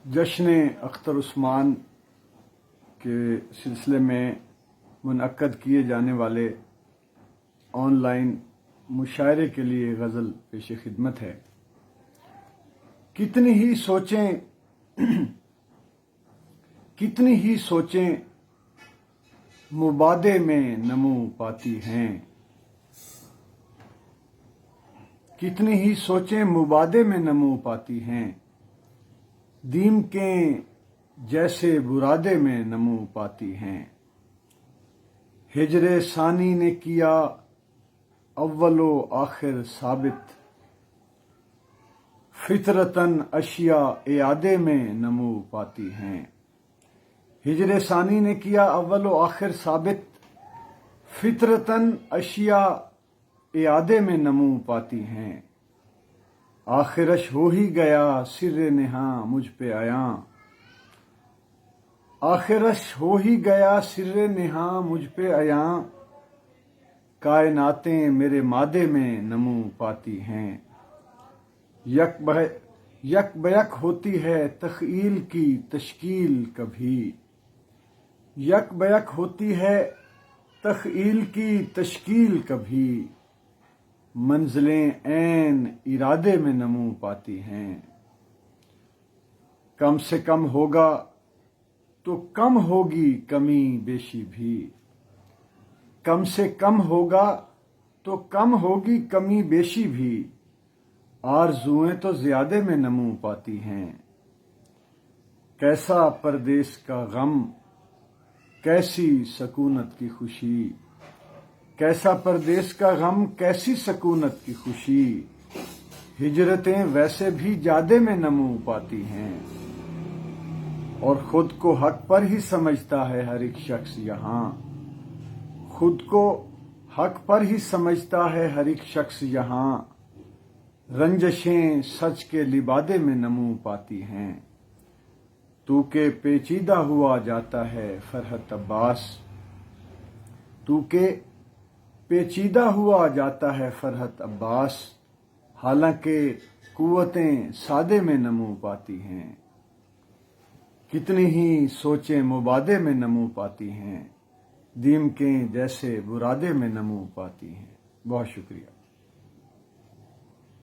جشن اختر عثمان کے سلسلے میں منعقد کیے جانے والے آن لائن مشاعرے کے لیے غزل پیش خدمت ہے۔ کتنی ہی سوچیں مبادے میں نمو پاتی ہیں، کتنی ہی سوچیں مبادے میں نمو پاتی ہیں، دیم کے جیسے برادے میں نمو پاتی ہیں۔ ہجر ثانی نے کیا اول و آخر ثابت، فطرتاً اشیاء اعادے میں نمو پاتی ہیں۔ ہجر ثانی نے کیا اول و آخر ثابت، فطرتاً اشیاء اعادے میں نمو پاتی ہیں۔ آخرش ہو ہی گیا سر نہاں مجھ پہ عیاں، آخرش ہو ہی گیا سر نہاں مجھ پہ عیاں، کائناتیں میرے مادے میں نمو پاتی ہیں۔ یک بیک ہوتی ہے تخیل کی تشکیل کبھی، یک بیک ہوتی ہے تخیل کی تشکیل کبھی، منزلیں عین ارادے میں نمو پاتی ہیں۔ کم سے کم ہوگا تو کم ہوگی کمی بیشی بھی، کم سے کم ہوگا تو کم ہوگی کمی بیشی بھی، آرزوئیں تو زیادے میں نمو پاتی ہیں۔ کیسا پردیس کا غم کیسی سکونت کی خوشی، کیسا پردیس کا غم کیسی سکونت کی خوشی، ہجرتیں ویسے بھی جادے میں نمو پاتی ہیں، اور خود کو حق پر ہی سمجھتا ہے ہر ایک شخص یہاں، خود کو حق پر ہی سمجھتا ہے ہر ایک شخص یہاں، رنجشیں سچ کے لبادے میں نمو پاتی ہیں۔ تو کہ پیچیدہ ہوا جاتا ہے فرحت عباس، تو کہ پیچیدہ ہوا جاتا ہے فرحت عباس، حالانکہ قوتیں سادے میں نمو پاتی ہیں۔ کتنی ہی سوچیں مبادے میں نمو پاتی ہیں، دیم کے جیسے برادے میں نمو پاتی ہیں۔ بہت شکریہ۔